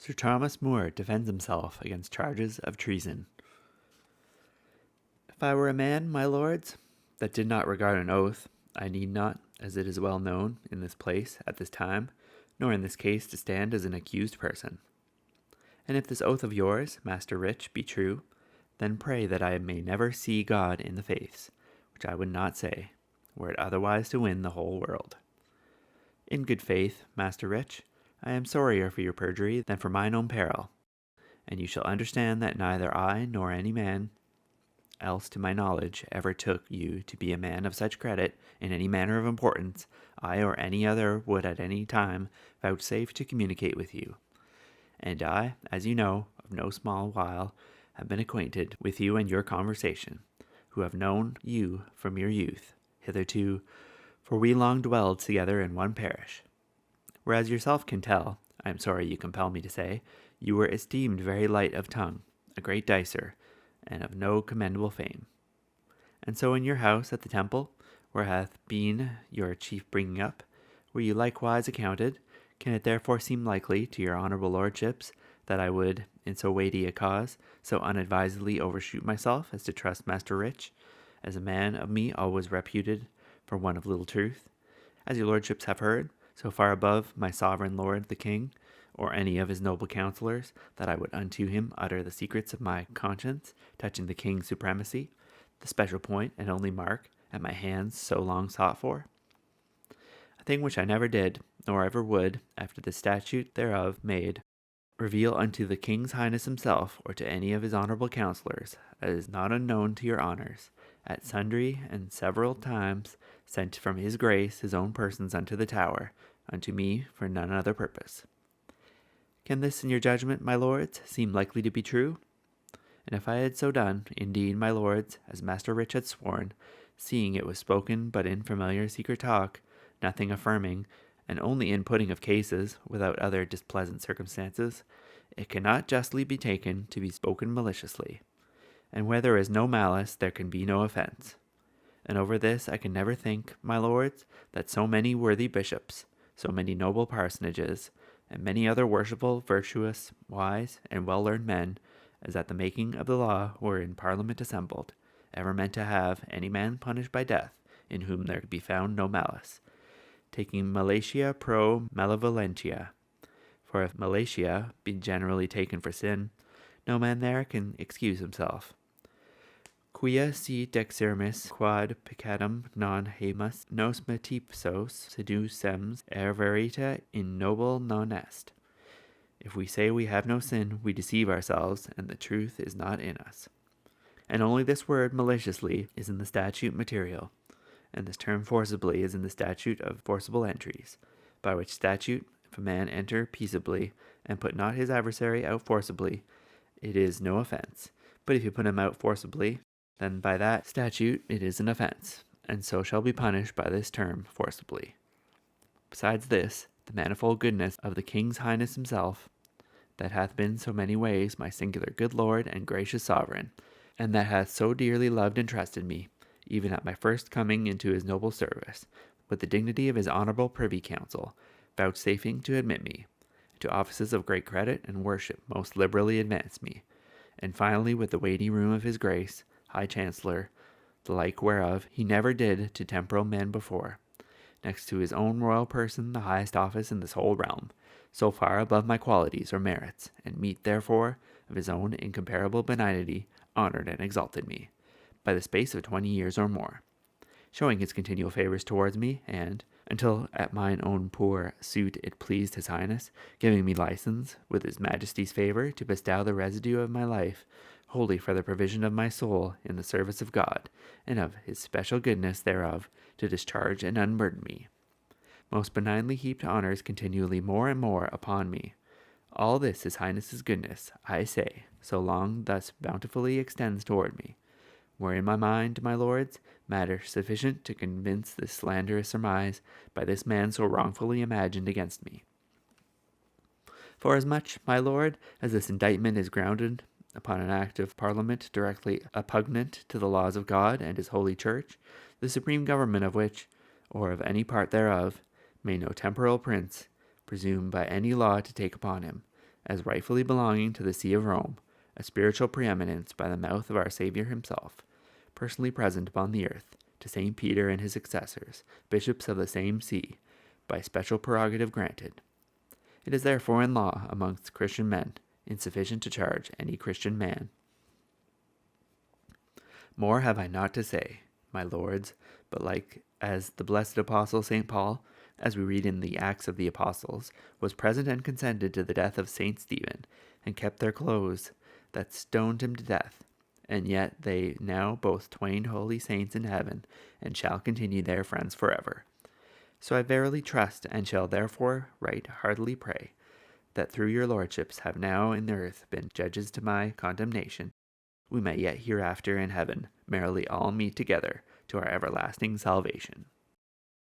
Sir Thomas More defends himself against charges of treason. If I were a man, my lords, that did not regard an oath, I need not, as it is well known, in this place, at this time, nor in this case to stand as an accused person. And if this oath of yours, Master Rich, be true, then pray that I may never see God in the face, which I would not say, were it otherwise to win the whole world. In good faith, Master Rich, I am sorrier for your perjury than for mine own peril, and you shall understand that neither I nor any man else to my knowledge ever took you to be a man of such credit in any manner of importance I or any other would at any time vouchsafe to communicate with you. And I, as you know, of no small while, have been acquainted with you and your conversation, who have known you from your youth hitherto, for we long dwelled together in one parish. Whereas yourself can tell, I am sorry you compel me to say, you were esteemed very light of tongue, a great dicer, and of no commendable fame. And so in your house at the temple, where hath been your chief bringing up, were you likewise accounted, can it therefore seem likely to your honourable lordships that I would, in so weighty a cause, so unadvisedly overshoot myself as to trust Master Rich, as a man of me always reputed for one of little truth, as your lordships have heard, so far above my sovereign lord the king, or any of his noble counsellors, that I would unto him utter the secrets of my conscience touching the king's supremacy, the special point and only mark at my hands so long sought for? A thing which I never did, nor ever would, after the statute thereof made, reveal unto the king's highness himself, or to any of his honourable counsellors, as is not unknown to your honours, at sundry and several times sent from his grace his own persons unto the Tower, unto me for none other purpose. Can this, in your judgment, my lords, seem likely to be true? And if I had so done, indeed, my lords, as Master Rich had sworn, seeing it was spoken but in familiar secret talk, nothing affirming, and only in putting of cases, without other displeasant circumstances, it cannot justly be taken to be spoken maliciously. And where there is no malice, there can be no offence. And over this I can never think, my lords, that so many worthy bishops, so many noble parsonages, and many other worshipful, virtuous, wise, and well-learned men, as at the making of the law were in Parliament assembled, ever meant to have any man punished by death, in whom there could be found no malice, taking malatia pro malevolentia. For if malatia be generally taken for sin, no man there can excuse himself. Quia si dexerimus quad peccatum non haemus nos metipsos seducems verita in noble non est. If we say we have no sin, we deceive ourselves, and the truth is not in us. And only this word maliciously is in the statute material, and this term forcibly is in the statute of forcible entries, by which statute, if a man enter peaceably, and put not his adversary out forcibly, it is no offence. But if you put him out forcibly, then by that statute it is an offence, and so shall be punished by this term forcibly. Besides this, the manifold goodness of the king's highness himself, that hath been so many ways my singular good lord and gracious sovereign, and that hath so dearly loved and trusted me, even at my first coming into his noble service, with the dignity of his honourable privy council, vouchsafing to admit me, to offices of great credit and worship most liberally advance me, and finally with the weighty room of his grace, High Chancellor, the like whereof he never did to temporal men before, next to his own royal person the highest office in this whole realm, so far above my qualities or merits, and meet therefore of his own incomparable benignity, honoured and exalted me, by the space of 20 years or more, showing his continual favours towards me, and, until at mine own poor suit it pleased his highness, giving me license, with his majesty's favour, to bestow the residue of my life, wholly for the provision of my soul in the service of God, and of his special goodness thereof to discharge and unburden me. Most benignly heaped honours continually more and more upon me. All this his highness's goodness, I say, so long thus bountifully extends toward me, were in my mind, my lords, matter sufficient to convince this slanderous surmise by this man so wrongfully imagined against me. Forasmuch, my lord, as this indictment is grounded upon an act of Parliament directly oppugnant to the laws of God and his holy Church, the supreme government of which, or of any part thereof, may no temporal prince presume by any law to take upon him, as rightfully belonging to the See of Rome, a spiritual preeminence by the mouth of our Saviour himself, personally present upon the earth, to St. Peter and his successors, bishops of the same see, by special prerogative granted. It is therefore in law amongst Christian men, insufficient to charge any Christian man. More have I not to say, my lords, but like as the blessed apostle St. Paul, as we read in the Acts of the Apostles, was present and consented to the death of St. Stephen, and kept their clothes that stoned him to death, and yet they now both twain holy saints in heaven, and shall continue their friends forever. So I verily trust, and shall therefore right heartily pray, that through your lordships have now in the earth been judges to my condemnation, we may yet hereafter in heaven merrily all meet together to our everlasting salvation.